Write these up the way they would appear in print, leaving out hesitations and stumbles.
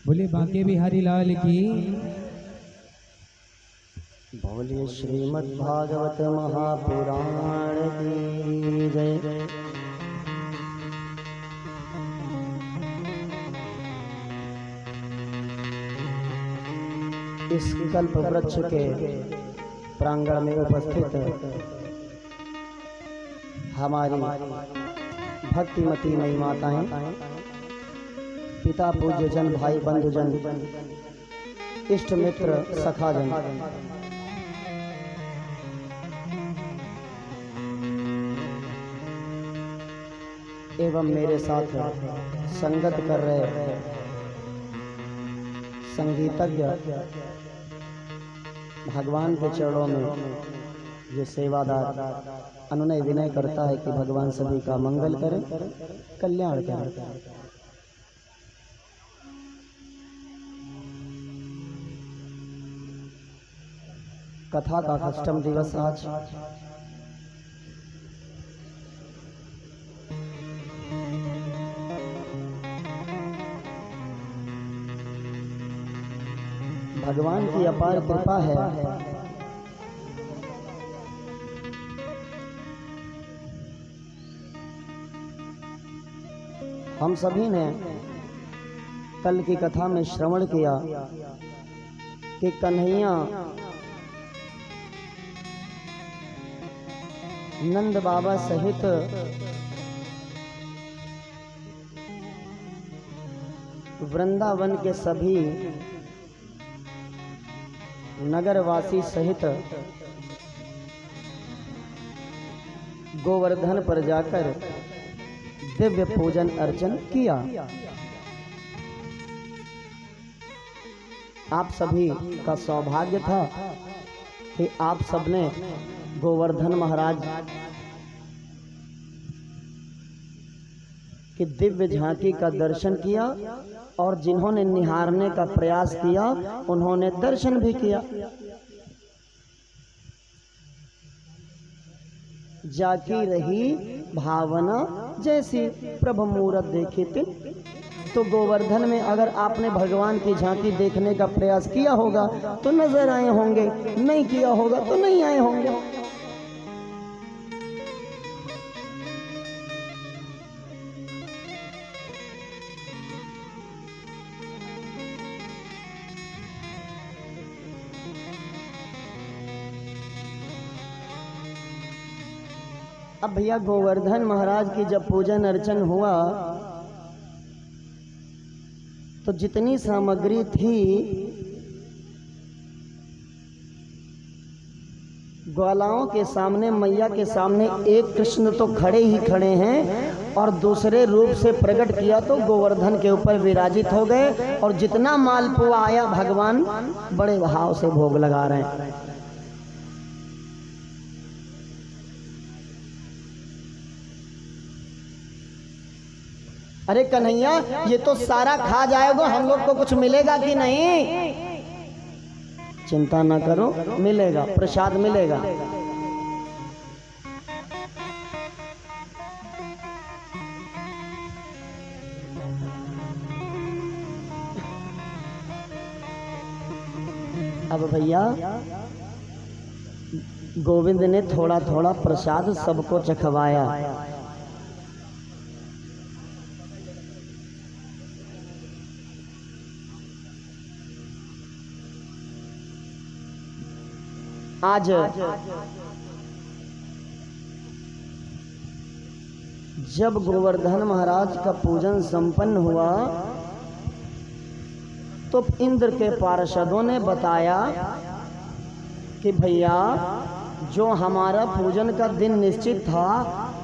बोले बांके बिहारी लाल की। बोलिए श्रीमद् भागवत महापुराण की जय। इस कल्प वृक्ष के प्रांगण में उपस्थित हमारी भक्तिमती मई माताएं, पिता पूज्य जन, भाई बंधुजन, इष्ट मित्र सखाजन, एवं मेरे साथ संगत कर रहे संगीतज्ञ, भगवान के चरणों में ये सेवादार अनुनय विनय करता है कि भगवान सभी का मंगल करे, कल्याण करे। कथा का अष्टम दिवस आज। भगवान की अपार कृपा है। हम सभी ने कल की कथा में श्रवण किया कि कन्हैया नंद बाबा सहित वृंदावन के सभी नगरवासी सहित गोवर्धन पर जाकर दिव्य पूजन अर्चन किया। आप सभी का सौभाग्य था कि आप सबने गोवर्धन महाराज की दिव्य झांकी का दर्शन किया और जिन्होंने निहारने का प्रयास किया उन्होंने दर्शन भी किया। जाकी रही भावना जैसी प्रभु मूरत देखी तिन। तो गोवर्धन में अगर आपने भगवान की झांकी देखने का प्रयास किया होगा तो नजर आए होंगे, नहीं किया होगा तो नहीं आए होंगे। अब भैया गोवर्धन महाराज की जब पूजन अर्चन हुआ तो जितनी सामग्री थी ग्वालाओं के सामने, मैया के सामने एक कृष्ण तो खड़े ही खड़े हैं और दूसरे रूप से प्रकट किया तो गोवर्धन के ऊपर विराजित हो गए और जितना मालपुआ आया भगवान बड़े भाव से भोग लगा रहे हैं। अरे कन्हैया, ये तो सारा खा जाएगा, हम लोग को कुछ मिलेगा कि नहीं? चिंता ना करो, मिलेगा, प्रसाद मिलेगा। अब भैया गोविंद ने थोड़ा थोड़ा प्रसाद सबको चखवाया। आज जब गोवर्धन महाराज का पूजन संपन्न हुआ तो इंद्र के पार्षदों ने बताया कि भैया जो हमारा पूजन का दिन निश्चित था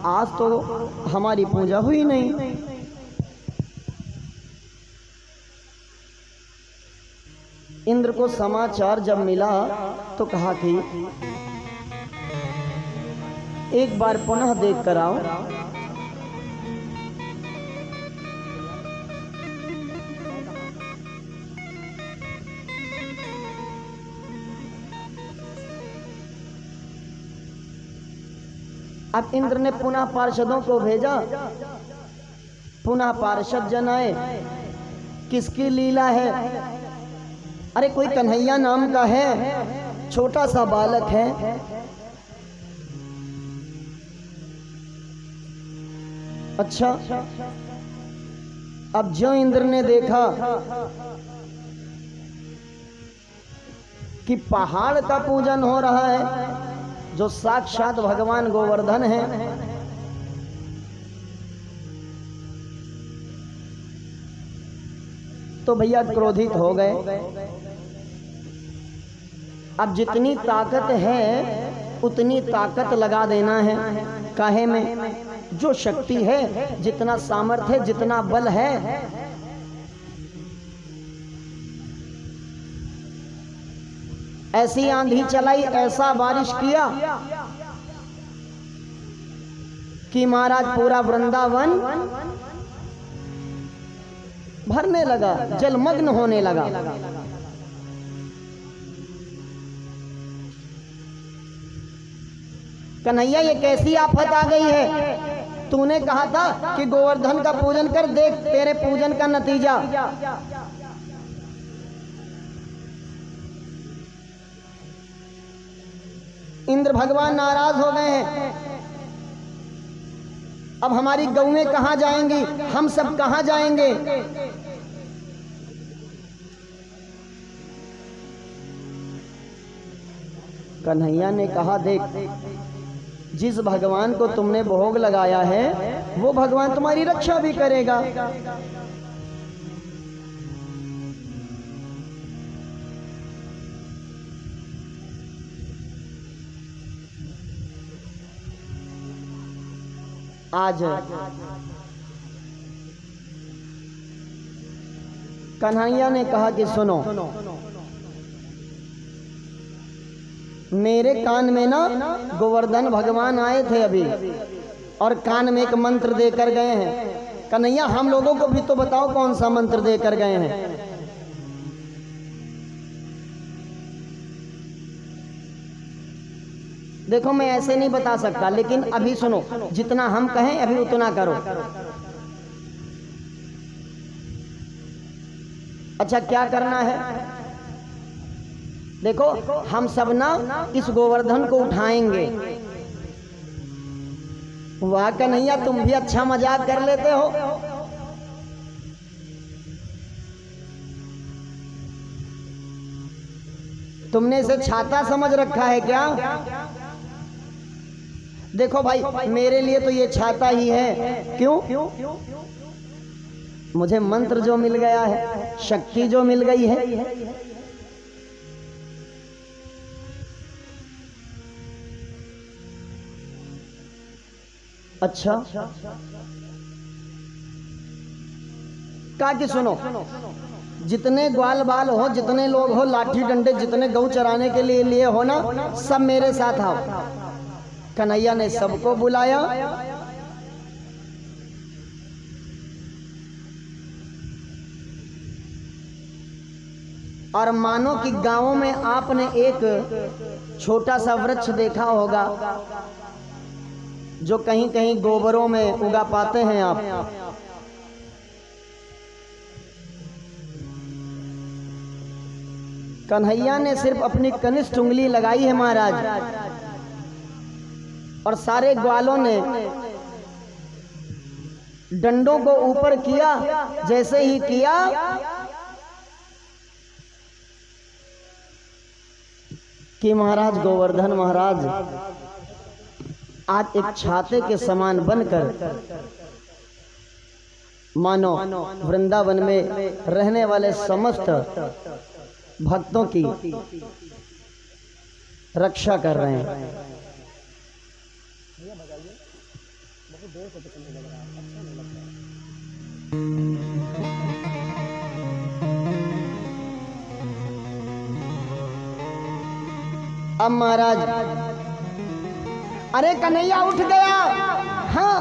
आज तो हमारी पूजा हुई नहीं। इंद्र को समाचार जब मिला तो कहा कि एक बार पुनः देख कर आओ। अब इंद्र ने पुनः पार्षदों को भेजा, पुनः पार्षद जन आए किसकी लीला है? अरे कोई कन्हैया नाम का है, छोटा सा बालक है, अच्छा। अब जो इंद्र ने देखा कि पहाड़ का पूजन हो रहा है, जो साक्षात भगवान गोवर्धन है, तो भैया क्रोधित हो गए। अब जितनी ताकत है उतनी ताकत लगा देना है। काहे में? जो शक्ति है, जितना सामर्थ्य है, जितना बल है, ऐसी आंधी चलाई, ऐसा बारिश किया कि महाराज पूरा वृंदावन भरने लगा, जलमग्न होने लगा। कन्हैया ये कैसी आफत आ गई है? तूने कहा था कि गोवर्धन का पूजन कर, देख तेरे पूजन का नतीजा। इंद्र भगवान नाराज हो गए हैं। अब हमारी गौएं कहां जाएंगी, हम सब कहां जाएंगे? कन्हैया ने कहा, देख जिस भगवान को तुमने भोग लगाया है वो भगवान तुम्हारी रक्षा भी करेगा। आज कन्हैया ने कहा कि सुनो, मेरे कान में ना गोवर्धन भगवान आए थे अभी, और कान में एक मंत्र देकर गए हैं। कन्हैया हम लोगों को भी तो बताओ कौन सा मंत्र देकर गए हैं। देखो मैं ऐसे नहीं बता सकता, लेकिन अभी सुनो, जितना हम कहें अभी उतना करो। अच्छा क्या करना है? देखो हम सब ना इस गोवर्धन को उठाएंगे। वाह कन्हैया तुम भी अच्छा मजाक कर लेते हो। तुमने इसे छाता समझ रखा है क्या? देखो भाई मेरे लिए तो ये छाता ही है। क्यों? मुझे मंत्र जो मिल गया है, शक्ति जो मिल गई है। अच्छा कहा कि सुनो, जितने ग्वाल बाल हो, जितने लोग हो, लाठी डंडे जितने गौ चराने के लिए हो ना, सब मेरे साथ आओ। कन्हैया ने सबको बुलाया। और मानो कि गांवों में आपने एक छोटा सा वृक्ष देखा होगा जो कहीं कहीं गोबरों में उगा पाते हैं आप। कन्हैया ने सिर्फ अपनी कनिष्ठ उंगली लगाई है महाराज, और सारे ग्वालों ने डंडों को ऊपर किया। जैसे ही किया कि महाराज गोवर्धन महाराज आज एक छाते के समान बनकर मानो वृंदावन में रहने वाले समस्त भक्तों की रक्षा कर रहे हैं। अब महाराज, अरे कन्हैया उठ गया। हाँ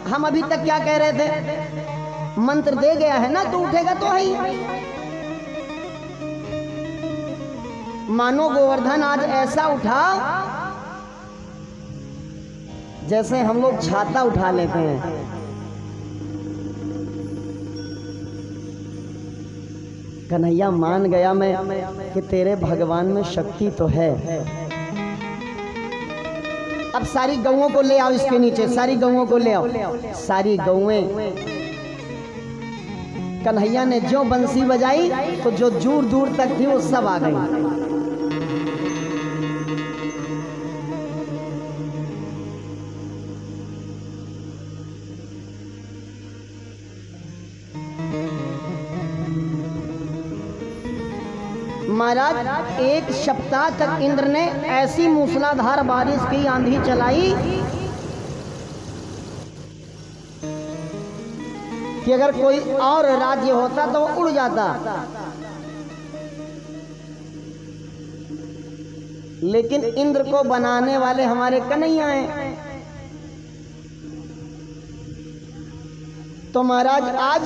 हम अभी तक क्या कह रहे थे? मंत्र दे गया है ना, तो उठेगा तो है ही। मानो गोवर्धन आज ऐसा उठा जैसे हम लोग छाता उठा लेते हैं। कन्हैया मान गया मैं कि तेरे भगवान में शक्ति तो है। अब सारी गौओं को ले आओ इसके नीचे, सारी गौओं को ले आओ। सारी गौएं कन्हैया ने जो बंसी बजाई तो जो दूर दूर तक थी वो सब आ गई। महाराज एक सप्ताह तक इंद्र ने ऐसी मूसलाधार बारिश की आंधी चलाई कि अगर कोई और राज्य होता तो वो उड़ जाता, लेकिन इंद्र को बनाने वाले हमारे कन्हैया हैं। तो महाराज आज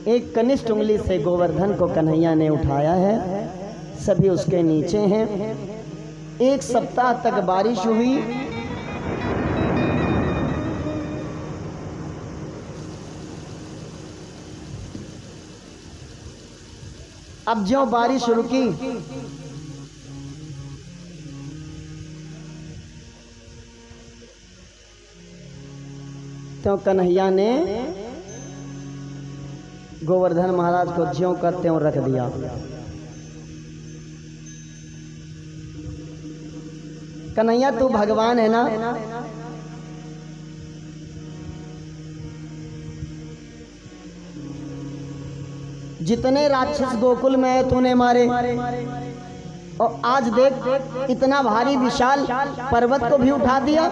एक कनिष्ठ उंगली से गोवर्धन को कन्हैया ने उठाया है, सभी उसके नीचे हैं। एक सप्ताह तक बारिश हुई। अब जो बारिश रुकी तो कन्हैया ने गोवर्धन महाराज को ज्यों का त्यों रख दिया। कन्हैया तू भगवान है ना, जितने राक्षस गोकुल में है तूने मारे, और आज देख इतना भारी विशाल पर्वत को भी उठा दिया।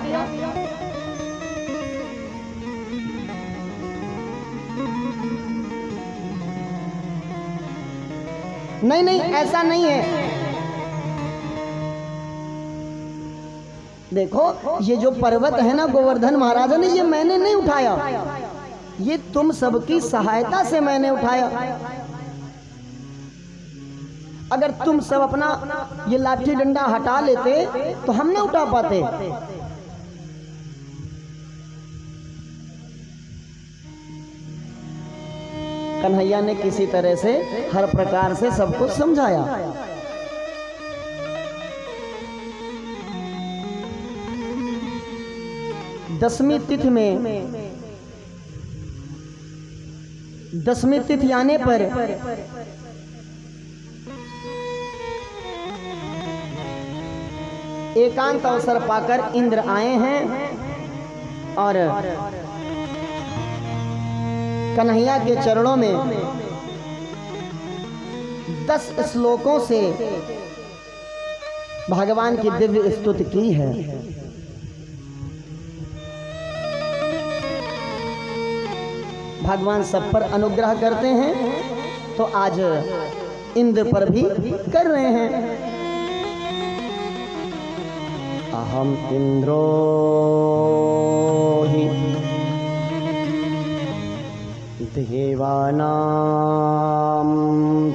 नहीं नहीं ऐसा नहीं है। देखो ये जो पर्वत है ना गोवर्धन महाराज ने, ये मैंने नहीं उठाया, ये तुम सबकी सहायता से मैंने उठाया। अगर तुम सब अपना ये लाठी डंडा हटा लेते तो हम ना उठा पाते। कन्हैया ने किसी तरह से हर प्रकार से सबको समझाया। दसवीं तिथि आने पर एकांत अवसर पाकर इंद्र आए हैं और कन्हैया के चरणों में 10 श्लोकों से भगवान की दिव्य स्तुति की है। भगवान सब पर अनुग्रह करते हैं तो आज इंद्र पर भी कर रहे हैं। अहम इंद्रो ही देवानां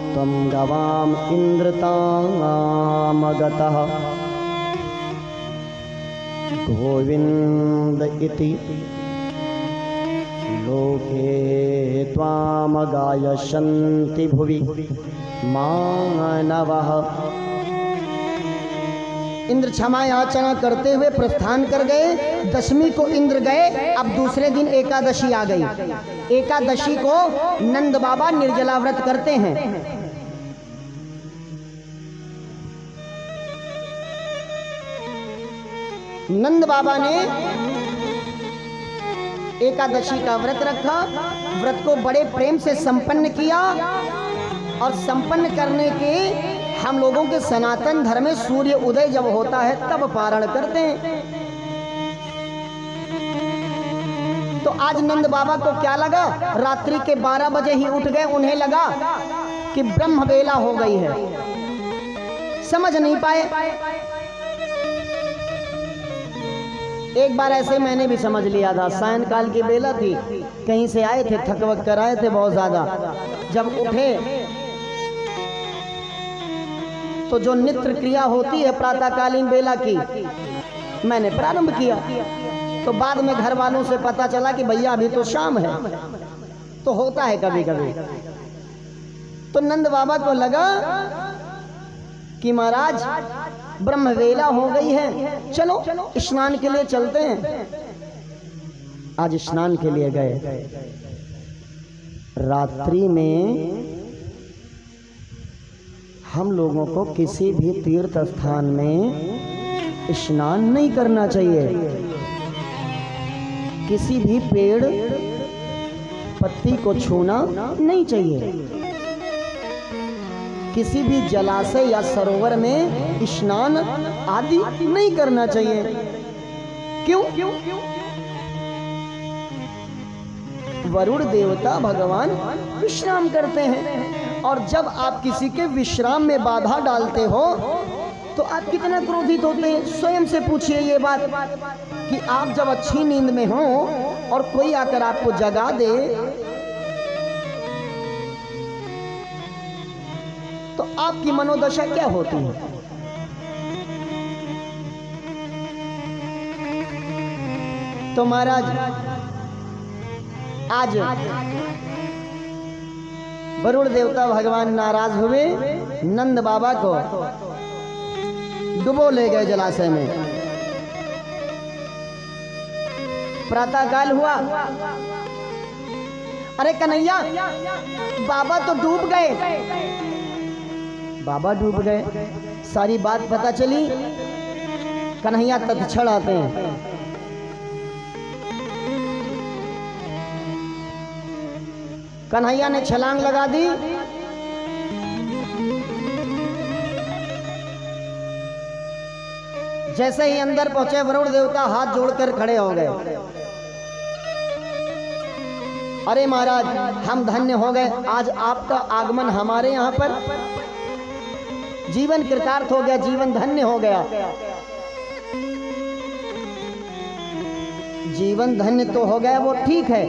त्वं गवाम इंद्रतामगतः गोविंद इति लोके त्वामगायशन्ति भुवि मानवः। इंद्र क्षमा याचना करते हुए प्रस्थान कर गए। दशमी को इंद्र गए, अब दूसरे दिन एकादशी आ गई। एकादशी को नंद बाबा निर्जला व्रत करते हैं। नंद बाबा ने एकादशी का व्रत रखा, व्रत को बड़े प्रेम से संपन्न किया और संपन्न करने के हम लोगों के सनातन धर्म में सूर्य उदय जब होता है तब पारण करते हैं। तो आज नंद बाबा को क्या लगा, रात्रि के 12 बजे ही उठ गए। उन्हें लगा कि ब्रह्म बेला हो गई है, समझ नहीं पाए। एक बार ऐसे मैंने भी समझ लिया था, सायंकाल की बेला थी, कहीं से आए थे, थक कर आए थे बहुत ज्यादा। जब उठे तो जो नित्य क्रिया होती है प्रातःकालीन बेला की, मैंने प्रारंभ किया। तो बाद में घर वालों से पता चला कि भैया अभी तो शाम है। तो होता है कभी कभी। तो नंद बाबा को लगा कि महाराज ब्रह्मवेला हो गई है, चलो स्नान के लिए चलते हैं। आज स्नान के लिए गए। रात्रि में हम लोगों को किसी भी तीर्थ स्थान में स्नान नहीं करना चाहिए। किसी भी पेड़ पत्ती को छूना नहीं चाहिए। किसी भी जलाशय या सरोवर में स्नान आदि नहीं करना चाहिए। क्यों? वरुण देवता भगवान विश्राम करते हैं, और जब आप किसी के विश्राम में बाधा डालते हो तो आप कितना क्रोधित होते हैं। स्वयं से पूछिए ये बात कि आप जब अच्छी नींद में हो और कोई आकर आपको जगा दे तो आपकी मनोदशा क्या होती है। तो महाराज आज वरुण देवता भगवान नाराज हुए, नंद बाबा को डुबो ले गए जलाशय में। प्रातःकाल हुआ, अरे कन्हैया बाबा तो डूब गए। बाबा डूब गए, सारी बात पता चली। कन्हैया तत्क्षण आते हैं। कन्हैया ने छलांग लगा दी। जैसे ही अंदर पहुंचे वरुण देवता हाथ जोड़कर खड़े हो गए। अरे महाराज हम धन्य हो गए, आज आपका आगमन हमारे यहाँ पर, जीवन कृतार्थ हो गया, जीवन धन्य हो गया। जीवन धन्य तो हो गया, वो ठीक है,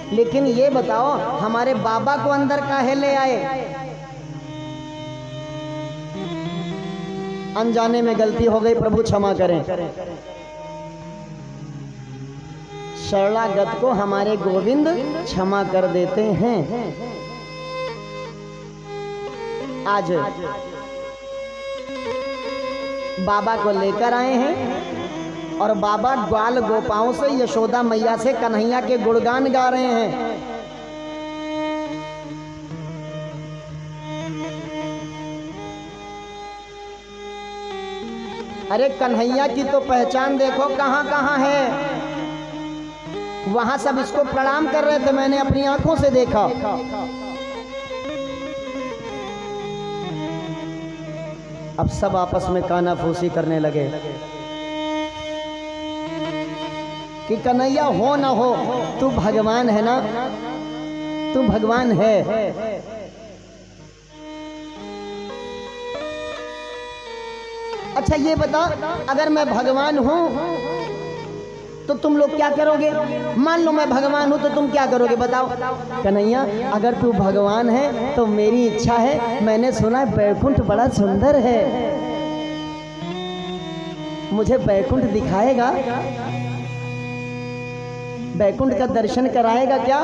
लेकिन ये बताओ हमारे बाबा को अंदर काहे ले आए? अनजाने में गलती हो गई, प्रभु क्षमा करें। शरणागत को हमारे गोविंद क्षमा कर देते हैं। आज बाबा को लेकर आए हैं और बाबा ग्वाल गोपाओं से, यशोदा मैया से कन्हैया के गुणगान गा रहे हैं। अरे कन्हैया की तो पहचान देखो कहां कहां है। वहां सब इसको प्रणाम कर रहे थे, मैंने अपनी आंखों से देखा। अब सब आपस में कानाफूसी करने लगे कि कन्हैया हो ना हो, तू भगवान है ना, तू भगवान है। अच्छा ये बता, अगर मैं भगवान हूं तो तुम लोग क्या करोगे? मान लो मैं भगवान हूं तो तुम क्या करोगे बताओ? कन्हैया अगर तू भगवान है तो मेरी इच्छा है, मैंने सुना है बैकुंठ बड़ा सुंदर है, मुझे बैकुंठ दिखाएगा, बैकुंठ का दर्शन कराएगा क्या?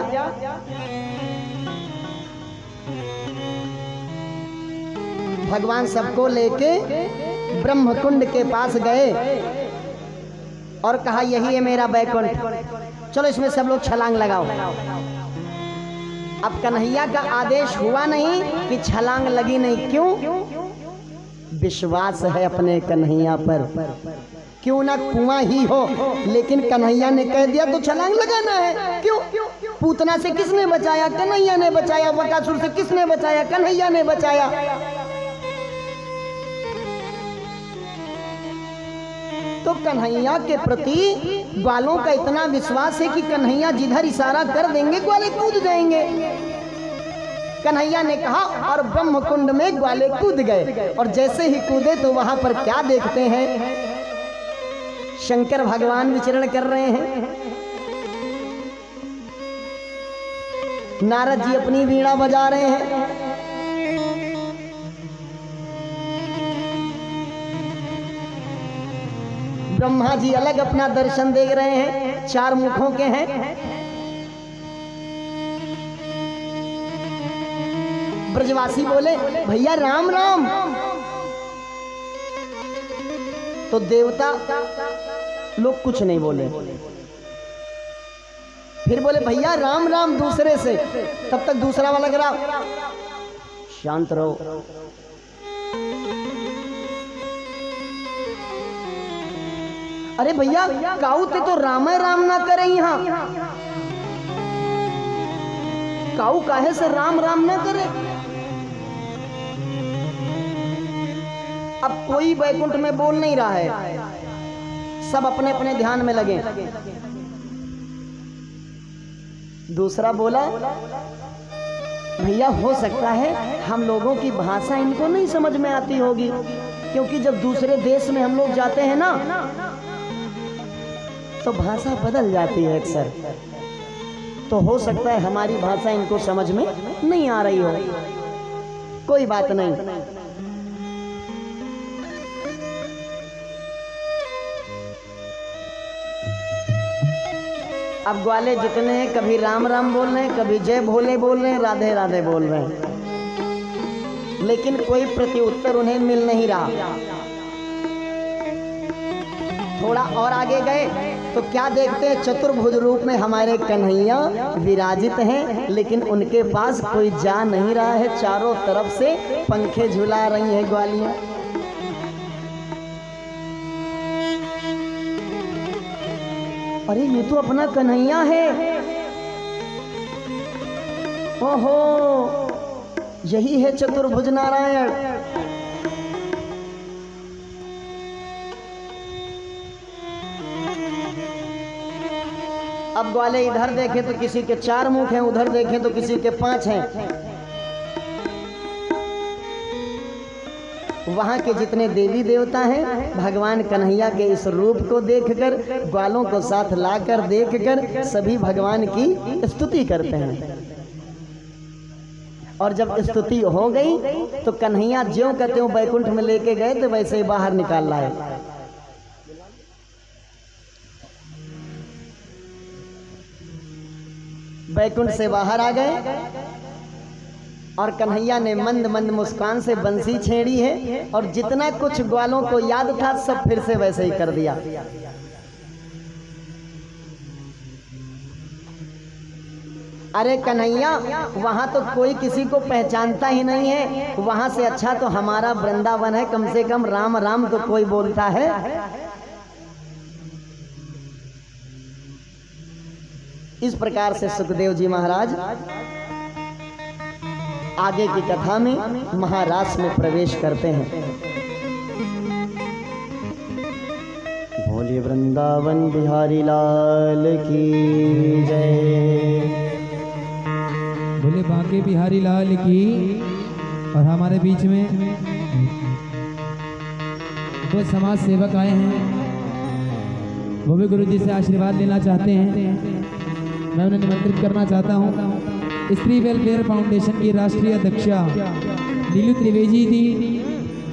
भगवान सबको लेके ब्रह्मकुंड के पास गए और कहा यही है मेरा बैकुंठ, चलो इसमें सब लोग छलांग लगाओ। अब कन्हैया का आदेश हुआ नहीं कि छलांग लगी नहीं। क्यों? विश्वास है अपने कन्हैया पर, क्यों ना कुआं ही हो, लेकिन कन्हैया ने कह दिया तो छलांग लगाना है। क्यों? पूतना से किसने बचाया? कन्हैया ने बचाया। बकासुर से किसने बचाया? कन्हैया ने बचाया। तो कन्हैया के प्रति ग्वालों का इतना विश्वास है कि कन्हैया जिधर इशारा कर देंगे ग्वाले कूद जाएंगे। कन्हैया ने कहा और ब्रह्मकुंड में ग्वाले कूद गए, और जैसे ही कूदे तो वहां पर क्या देखते हैं? शंकर भगवान विचरण कर रहे हैं। नारद जी अपनी वीणा बजा रहे हैं। ब्रह्मा जी अलग अपना दर्शन देख रहे हैं, चार मुखों के हैं। ब्रजवासी बोले भैया राम राम। तो देवता लोग कुछ नहीं बोले। फिर बोले भैया राम राम दूसरे से। तब तक दूसरा वाला करा शांत रहो। अरे भैया काऊ ते तो राम राम ना करे यहाँ, काऊ काहे से राम राम ना करे। अब कोई बैकुंठ में बोल नहीं रहा है, सब अपने अपने ध्यान में लगे। दूसरा बोला भैया हो सकता है हम लोगों की भाषा इनको नहीं समझ में आती होगी, क्योंकि जब दूसरे देश में हम लोग जाते हैं ना तो भाषा बदल जाती है अक्सर, तो हो सकता है हमारी भाषा इनको समझ में नहीं आ रही हो। कोई बात नहीं। अब ग्वाले जितने हैं कभी राम राम बोल रहे हैं, कभी जय भोले बोल रहे हैं, राधे राधे बोल रहे हैं, लेकिन कोई प्रत्युत्तर उन्हें मिल नहीं रहा। थोड़ा और आगे गए तो क्या देखते हैं, चतुर्भुज रूप में हमारे कन्हैया विराजित हैं, लेकिन उनके पास कोई जा नहीं रहा है। चारों तरफ से पंखे झुला रही हैं ग्वालियां। अरे ये तो अपना कन्हैया है। ओहो यही है चतुर्भुज नारायण। अब ग्वाले इधर देखे तो किसी के 4 मुख हैं, उधर देखे तो किसी के 5 हैं। वहां के जितने देवी देवता हैं भगवान कन्हैया के इस रूप को देखकर, ग्वालों को साथ लाकर देखकर सभी भगवान की स्तुति करते हैं। और जब स्तुति हो गई तो कन्हैया ज्यों का त्यों बैकुंठ में लेके गए तो वैसे ही बाहर निकाल लाए। बैकुंठ से बाहर आ गए और कन्हैया ने मंद मंद मुस्कान से बंसी छेड़ी है, और जितना कुछ ग्वालों को याद था सब फिर से वैसे ही कर दिया। अरे कन्हैया वहां तो कोई किसी को पहचानता ही नहीं है, वहां से अच्छा तो हमारा वृंदावन है, कम से कम राम राम तो कोई बोलता है। इस प्रकार से सुखदेव जी महाराज आगे की कथा में महारास में प्रवेश करते हैं। बोलिए वृंदावन बिहारी लाल की जय। बोले बांके बिहारी लाल की। और हमारे बीच में वो समाज सेवक आए हैं, वो भी गुरु जी से आशीर्वाद लेना चाहते हैं। मैं उन्हें निमंत्रित करना चाहता हूँ। स्त्री वेलफेयर फाउंडेशन की राष्ट्रीय अध्यक्षा नीलू त्रिवेदी जी